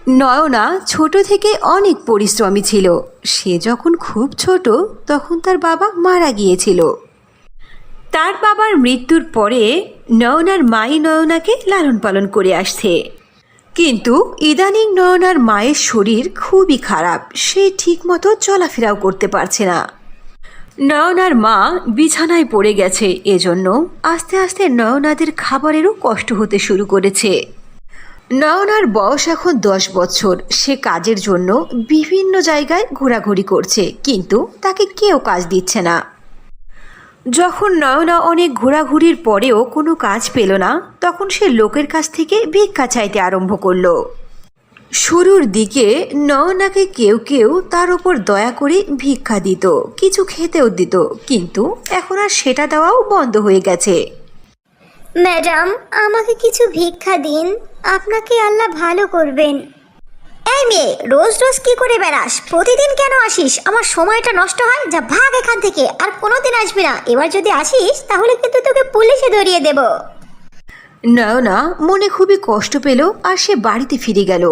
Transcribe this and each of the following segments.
নয়না ছোট থেকে অনেক পরিশ্রমী ছিল। সে যখন খুব ছোট তখন তার বাবা মারা গিয়েছিল। তার বাবার মৃত্যুর পরে নয়নার মাই নয়নাকে লালন পালন করে আসছে। কিন্তু ইদানিং নয়নার মায়ের শরীর খুবই খারাপ, সে ঠিকমতো চলাফেরাও করতে পারছে না। নয়নার মা বিছানায় পড়ে গেছে, এজন্য আস্তে আস্তে নয়নাদের খাবারেরও কষ্ট হতে শুরু করেছে। নয়নার বয়স এখন 10 বছর। সে কাজের জন্য বিভিন্ন জায়গায় ঘোরাঘুরি করছে, কিন্তু তাকে কেউ কাজ দিচ্ছে না। যখন নয়না অনেক ঘোরাঘুরির পরেও কোনো কাজ পেল না, তখন সে লোকের কাছ থেকে ভিক্ষা চাইতে আরম্ভ করলো। শুরুর দিকে নয়নাকে কেউ কেউ তার ওপর দয়া করে ভিক্ষা দিত, কিছু খেতেও দিত, কিন্তু এখন আর সেটা দেওয়াও বন্ধ হয়ে গেছে। ম্যাডাম, আমাকে কিছু ভিক্ষা দিন, আপনাকে আল্লাহ ভালো করবেন। এই মেয়ে, রোজ রোজ কি করে বেড়াস? প্রতিদিন কেন আসিস? আমার সময়টা নষ্ট হয়। যা ভাগ এখান থেকে, আর কোনোদিন আসবি না। এবার যদি আসিস তাহলে কিন্তু তোকে পুলিশে ধরিয়ে দেব। নয়না মনে খুবই কষ্ট পেল আর সে বাড়িতে ফিরে গেল।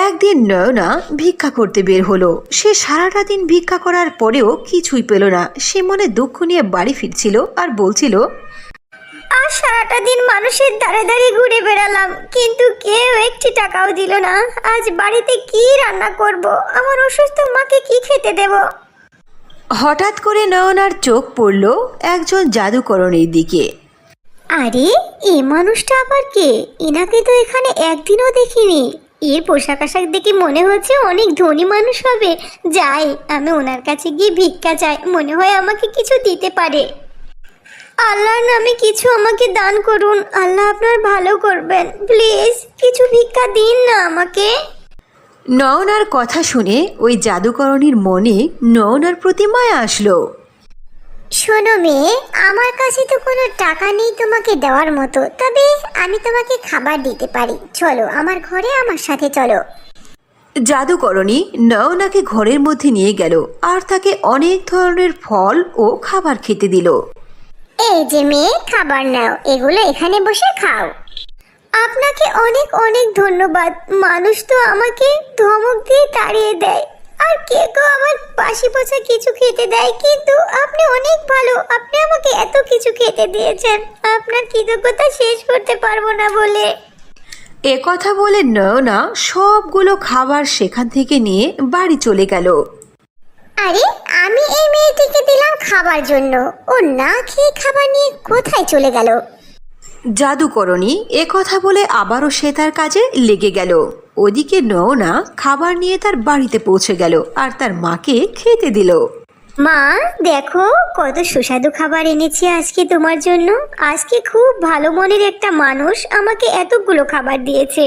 একদিন নয়না ভিক্ষা করতে বের হলো। সে সারাটা দিন ভিক্ষা করার পরেও কিছুই পেল না। সে মনে দুঃখ নিয়ে বাড়ি ফিরছিল আর বলছিল, আর সারাটা দিন মানুষের দ্বারে দ্বারে ঘুরে বেড়ালাম, কিন্তু কেউ একটি টাকাও দিল না। আজ বাড়িতে কি রান্না করব? আমার অসুস্থ মাকে কি খেতে দেব? হঠাৎ করে নয়নার চোখ পড়ল একজন জাদুকরণীর দিকে। আরে, এই মানুষটা আবার কে? এনাকে তো এখানে একদিনও দেখিনি। এর পোশাক আশাক দেখে মনে হচ্ছে অনেক ধনী মানুষ হবে। যাই, আমি ওনার কাছে গিয়ে ভিক্ষা চাই, মনে হয় আমাকে কিছু দিতে পারে। আল্লাহর নামে কিছু আমাকে দান করুন, আল্লাহ আপনার ভালো করবেন। প্লিজ কিছু ভিক্ষা দিন না আমাকে। নয়নার কথা শুনে ওই জাদুকরণীর মনে নয়নার প্রতি মায়া আসলো। শোনো মেয়ে, আমার কাছে তো কোনো টাকা নেই তোমাকে দেওয়ার মতো, তবে আমি তোমাকে খাবার দিতে পারি। চলো আমার ঘরে, আমার সাথে চলো। জাদুকরণী নয়নাকে ঘরের মধ্যে নিয়ে গেল আর তাকে অনেক ধরনের ফল ও খাবার খেতে দিল। এই যে মেয়ে, খাবার নাও, এগুলো এখানে বসে খাও। আপনাকে অনেক অনেক ধন্যবাদ। মানুষ তো আমাকে ধমক দিয়ে তাড়িয়ে দেয়, আর কে কেউ আমার বাসি পচা কিছু খেতে দেয়, কিন্তু আপনি অনেক ভালো। আপনি আমাকে এত কিছু খেতে দিয়েছেন, আপনার কৃতজ্ঞতা শেষ করতে পারবো না বলে। এ কথা বলে নয়না সবগুলো খাবার সেখান থেকে নিয়ে বাড়ি চলে গেল। আরে, আমি এই মেয়েটিকে দিলাম খাবার জন্য, ও না খেয়ে খাবার নিয়ে কোথায় চলে গেল? জাদুকরণী এ কথা বলে আবারও সে তার কাজে লেগে গেল। ওদিকে নয়না খাবার নিয়ে তার বাড়িতে পৌঁছে গেল আর তার মাকে খেতে দিল। মা, দেখো কত সুস্বাদু খাবার এনেছি আজকে তোমার জন্য। আজকে খুব ভালো মনের একটা মানুষ আমাকে এতগুলো খাবার দিয়েছে।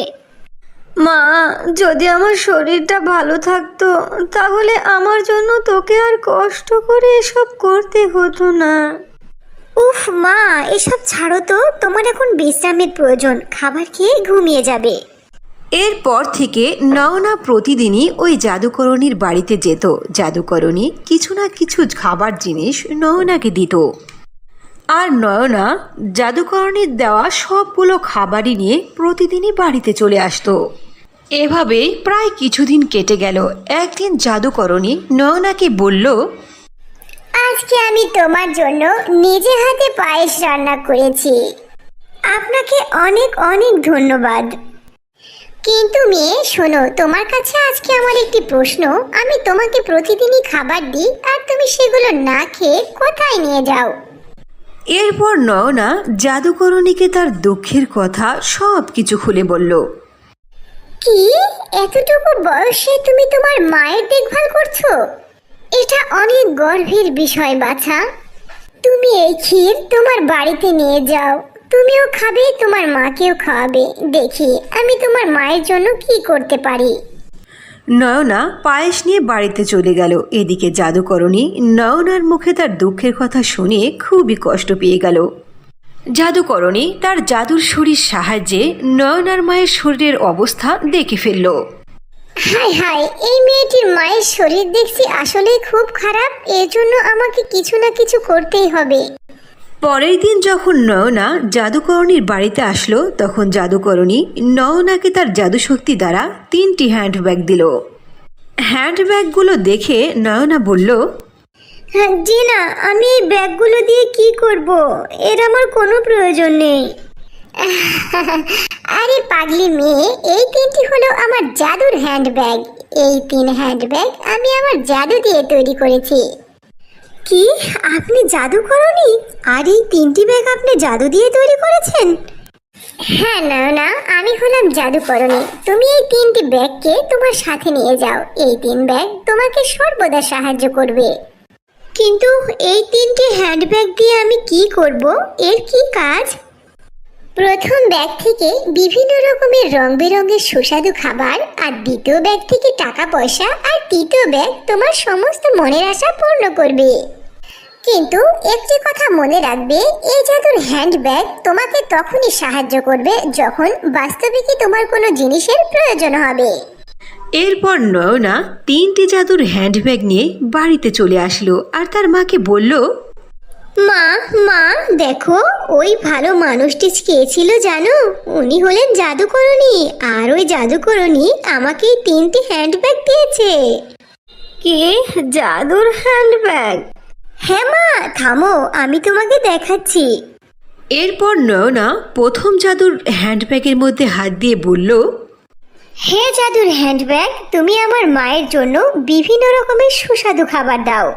মা, যদি আমার শরীরটা ভালো থাকতো তাহলে আমার জন্য তোকে আর কষ্ট করে এসব করতে হতো না। উফ মা, এসব ছাড়ো তো, তোমার এখন বিশ্রামের প্রয়োজন। খাবার খেয়ে ঘুমিয়ে যাবে। এরপর থেকে নয়না প্রতিদিনই ওই জাদুকরণীর বাড়িতে যেত। জাদুকরণী কিছু না কিছু খাবার জিনিস নয়নাকে দিত, আর নয়না জাদুকরণীর দেওয়া সবগুলো খাবারই নিয়ে প্রতিদিনই বাড়িতে চলে আসতো। এভাবেই প্রায় কিছুদিন কেটে গেল। একদিন জাদুকরণী নয়নাকে বলল, আজকে আমি তোমার জন্য নিজে হাতে পায়েস রান্না করেছি। আপনাকে অনেক অনেক ধন্যবাদ। কিন্তু মেয়ে শোনো, তোমার কাছে আজকে আমার একটি প্রশ্ন। আমি তোমাকে প্রতিদিনই খাবার দিই, আর তুমি সেগুলো না খেয়ে কোথায় নিয়ে যাও? এরপর নয়না জাদুকরণীকে তার দুঃখের কথা সব কিছু খুলে বলল। কি, এতটুকু বয়সে তুমি তোমার মায়ের দেখভাল করছো? এটা অনেক গর্বের বিষয় বাছা। তুমি এই ক্ষীর তোমার বাড়িতে নিয়ে যাও, তুমিও খাবে, তোমার মাকেও খাওয়াবে। দেখি আমি তোমার মায়ের জন্য কি করতে পারি। নয়না পায়েস নিয়ে বাড়িতে চলে গেল। এদিকে জাদুকরণী নয়নার মুখে তার দুঃখের কথা শুনে খুবই কষ্ট পেয়ে গেল। জাদুকরণী তার জাদুর শরীর সাহায্যে নয়নার মায়ের শরীরের অবস্থা দেখে ফেলল। হায় হায়, এই মেয়েটির মায়ের শরীর দেখছি আসলেই খুব খারাপ। এর জন্য আমাকে কিছু না কিছু করতেই হবে। পরের দিন যখন নয়না জাদুকরণীর বাড়িতে আসলো তখন জাদুকরণী নয়নাকে তার জাদুশক্তি দ্বারা 3টি হ্যান্ডব্যাগ দিল। হ্যান্ডব্যাগগুলো দেখে নয়না বলল, হ্যাঁ, জি না, আমি এই ব্যাগগুলো দিয়ে কি করব? এর আমার কোনো প্রয়োজন নেই। আরে পাগলি মেয়ে, এই 3টি হলো আমার জাদুর হ্যান্ডব্যাগ। এই 3 হ্যান্ডব্যাগ আমি আমার জাদু দিয়ে তৈরি করেছি। কি, আপনি জাদু করনি? আর এই 3টি ব্যাগ আপনি জাদু দিয়ে তৈরি করেছেন? হ্যাঁ না, আমি হলাম জাদুকরণী। তুমি এই 3টি ব্যাগকে তোমার সাথে নিয়ে যাও। এই 3 ব্যাগ তোমাকে সর্বদা সাহায্য করবে। কিন্তু এই 3টি হ্যান্ডব্যাগ দিয়ে আমি কি করব? এর কি কাজ? প্রথম ব্যাগ থেকে বিভিন্ন রকমের রং বেরঙের সুস্বাদু খাবার, আর দ্বিতীয় ব্যাগ থেকে টাকা পয়সা, আর তৃতীয় ব্যাগ তোমার সমস্ত মনের আশা পূর্ণ করবে। কিন্তু একটি কথা মনে রাখবে, এই জাদুর হ্যান্ডব্যাগ তোমাকে তখনই সাহায্য করবে যখন বাস্তবিকই তোমার কোনো জিনিসের প্রয়োজন হবে। এরপর নয়না 3টি জাদুর হ্যান্ডব্যাগ নিয়ে বাড়িতে চলে আসলো আর তার মাকে বলল, মা দেখো, ওই ভালো মানুষটি কে ছিল জানো? উনি হলেন জাদুকরণী, আর ওই জাদুকরণী আমাকে এই 3টি হ্যান্ডব্যাগ দিয়েছে। কি, জাদুর হ্যান্ডব্যাগ? হ্যাঁ মা, থামো, আমি তোমাকে দেখাচ্ছি। এরপর নয়না প্রথম জাদুর হ্যান্ডব্যাগের মধ্যে হাত দিয়ে বলল, হে জাদুর হ্যান্ডব্যাগ, তুমি আমার মায়ের জন্য বিভিন্ন রকমের সুস্বাদু খাবার দাও।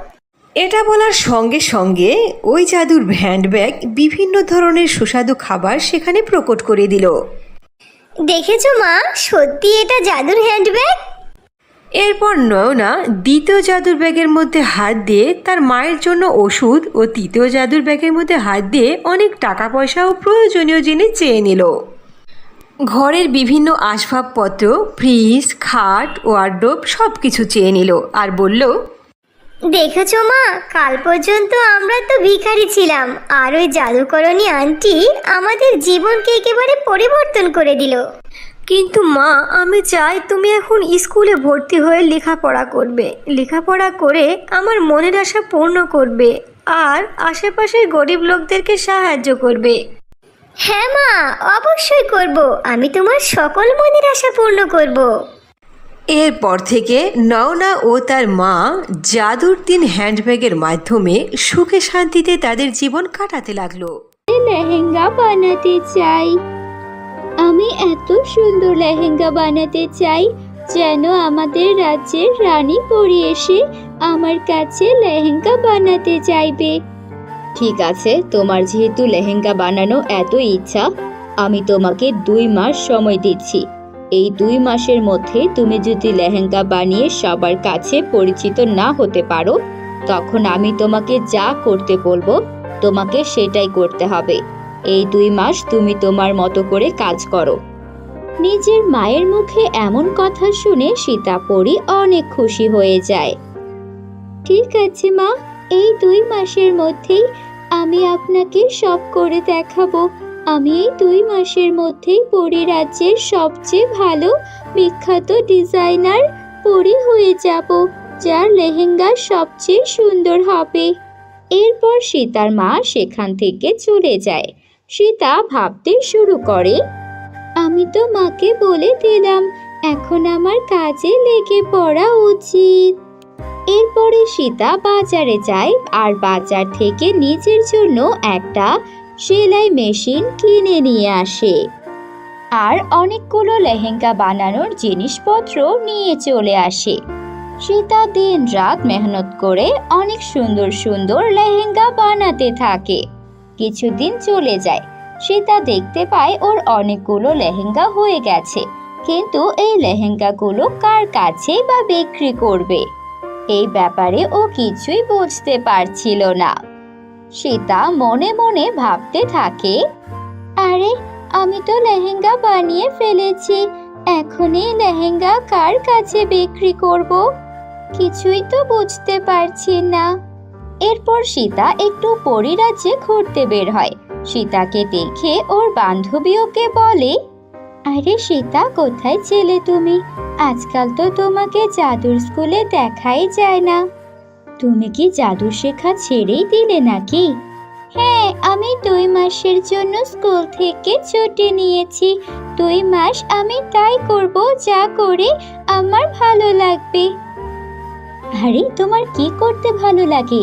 এটা বলার সঙ্গে সঙ্গে ওই জাদুর হ্যান্ডব্যাগ বিভিন্ন ধরনের সুস্বাদু খাবার সেখানে প্রকট করে দিল। দেখেছো মা, সত্যি এটা জাদুর হ্যান্ডব্যাগ। এরপর নয়না দ্বিতীয় জাদুর ব্যাগের মধ্যে হাত দিয়ে তার মায়ের জন্য ওষুধ ও তৃতীয় জাদুর ব্যাগের মধ্যে হাত দিয়ে অনেক টাকা পয়সা ও প্রয়োজনীয় জিনিস চেয়ে নিল। ঘরের বিভিন্ন আসবাবপত্র, ফ্রিজ, খাট, ওয়ার্ডরোব সব কিছু চেয়ে নিল আর বলল, দেখেছো মা, কাল পর্যন্ত আমরা তো ভিখারি ছিলাম, আর ওই জাদুকরণী আন্টি আমাদের জীবনকে একেবারে পরিবর্তন করে দিল। কিন্তু মা, আমি চাই তুমি এখন স্কুলে ভর্তি হয়ে লেখাপড়া করবে। লেখাপড়া করে আমার মনের আশা পূর্ণ করবে আর আশেপাশের গরিব লোকদেরকে সাহায্য করবে। হ্যাঁ মা, অবশ্যই করব। আমি তোমার সকল মনের আশা পূর্ণ করব। এরপর থেকে নয়না ও তার মা জাদুর 3 হ্যান্ডব্যাগের মাধ্যমে সুখে শান্তিতে তাদের জীবন কাটাতে লাগলো। লেহেঙ্গা বানাতে চাই, আমি এত সুন্দর লেহেঙ্গা বানাতে চাই যেন আমাদের রাজ্যের রানী পরি এসে আমার কাছে লেহেঙ্গা বানাতে চাইবে। ঠিক আছে, তোমার যেহেতু লেহেঙ্গা বানানো এত ইচ্ছা, আমি তোমাকে 2 মাস সময় দিচ্ছি। এই 2 মাসের মধ্যে তুমি যদি লেহেঙ্গা বানিয়ে সবার কাছে পরিচিত না হতে পারো, তখন আমি তোমাকে যা করতে বলবো তোমাকে সেটাই করতে হবে। এই 2 মাস তুমি তোমার মতো করে কাজ করো। নিজের মায়ের মুখে এমন কথা শুনে সীতাপরি অনেক খুশি হয়ে যায়। ঠিক আছে মা, এই 2 মাসের মধ্যেই আমি আপনাকে সব করে দেখাবো। আমি এই 2 মাসের মধ্যেই পরি রাজ্যের সবচেয়ে ভালো বিখ্যাত ডিজাইনার পরি হয়ে যাব, যার লেহেঙ্গা সবচেয়ে সুন্দর হবে। এরপর সীতার মা সেখান থেকে চলে যায়। সীতা ভাবতে শুরু করে, আমি তো মাকে বলে দিলাম, এখন আমার কাজে লেগে পড়া উচিত। এরপরে সীতা বাজারে যায় আর বাজার থেকে নিজের জন্য একটা সেলাই মেশিন কিনে নিয়ে আসে আর অনেকগুলো লেহেঙ্গা বানানোর জিনিসপত্র নিয়ে চলে আসে। সীতা দিন রাত মেহনত করে অনেক সুন্দর সুন্দর লেহেঙ্গা বানাতে থাকে। কিছুদিন চলে যায়, সীতা দেখতে পায় ওর অনেকগুলো লেহেঙ্গা হয়ে গেছে, কিন্তু এই লেহেঙ্গাগুলো কার কাছে বা বিক্রি করবে এই ব্যাপারে ও কিছুই বুঝতে পারছিল না। সীতা মনে মনে ভাবতে থাকে, আরে আমি তো লেহেঙ্গা বানিয়ে ফেলেছি, এখন এই লেহেঙ্গা কার কাছে বিক্রি করব? কিছুই তো বুঝতে পারছি না। এরপর সীতা একটু পরিরাজ্যে ঘুরতে বের হয়। সীতাকে দেখে ওর বান্ধবী ওকে বলে, আরে সীতা, কোথায় ছিলে তুমি? আজকাল তো তোমাকে জাদুর স্কুলে দেখাই যায় না। তুমি কি জাদু শেখা ছেড়েই দিলে নাকি? হ্যাঁ, আমি 2 মাসের জন্য স্কুল থেকে ছুটি নিয়েছি। 2 মাস আমি তাই করব যা করে আমার ভালো লাগবে। আরে তোমার কি করতে ভালো লাগে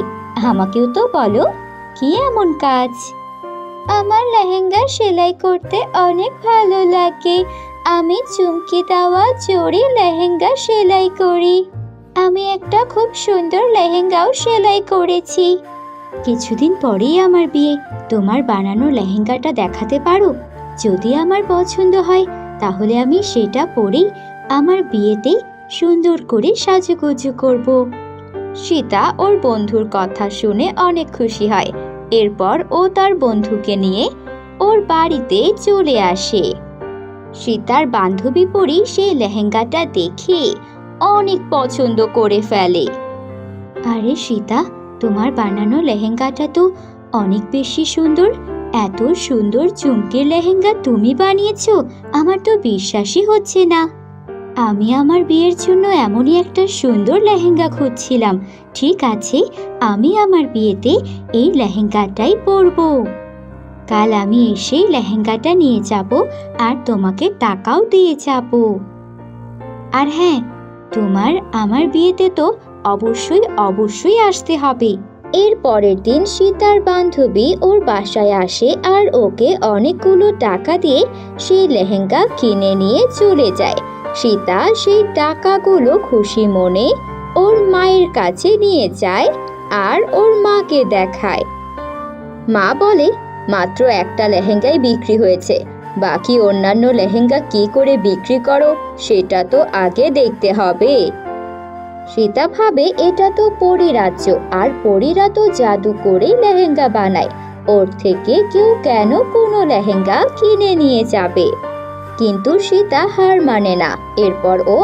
আমাকেও তো বলো, কি এমন কাজ? আমার লেহেঙ্গা সেলাই করতে অনেক ভালো লাগে। আমি চুমকি দেওয়া জড়ি লেহেঙ্গা সেলাই করি। আমি একটা খুব সুন্দর লেহেঙ্গাও সেলাই করেছি। কিছুদিন পরেই আমার বিয়ে, তোমার বানানো লেহেঙ্গাটা দেখাতে পারো? যদি আমার পছন্দ হয় তাহলে আমি সেটা পরেই আমার বিয়েতে সুন্দর করে সাজুগুজু করব। সীতা ওর বন্ধুর কথা শুনে অনেক খুশি হয়। এরপর ও তার বন্ধুকে নিয়ে ওর বাড়িতে চলে আসে। সীতার বান্ধবী পরী সেই লেহেঙ্গাটা দেখে অনেক পছন্দ করে ফেলে। আরে সীতা, তোমার বানানো লেহেঙ্গাটা তো অনেক বেশি সুন্দর। এত সুন্দর চুমকির লেহেঙ্গা তুমি বানিয়েছো, আমার তো বিশ্বাসই হচ্ছে না। আমি আমার বিয়ের জন্য এমনই একটা সুন্দর লেহেঙ্গা খুঁজছিলাম। ঠিক আছে, আমি আমার বিয়েতে এই লেহেঙ্গাটাই পরবো। কাল আমি এসেই লেহেঙ্গাটা নিয়ে যাব আর তোমাকে টাকাও দিয়ে যাব। আর হ্যাঁ, তোমার আমার বিয়েতে তো অবশ্যই আসতে হবে। এর পরের দিন সীতার বান্ধবী ওর বাসায় আসে আর ওকে অনেকগুলো টাকা দিয়ে সেই লেহেঙ্গা কিনে নিয়ে চলে যায়। সীতা সেই টাকাগুলো খুশি মনে ওর মায়ের কাছে নিয়ে যায় আর ওর মাকে দেখায়। মা বলে, মাত্র একটা লেহেঙ্গাই বিক্রি হয়েছে, বাকি অন্যান্য লেহেঙ্গা কি করে বিক্রি করো সেটা তো আগে দেখতে হবে। সীতা ভাবে এটা তো পরীরাজ্য, আর পরীরা তো জাদু করে লেহেঙ্গা বানায়, ওর থেকে কেউ কেন কোনো লেহেঙ্গা কিনে নিয়ে যাবে। কিন্তু সীতা হার মানে না। এরপর ও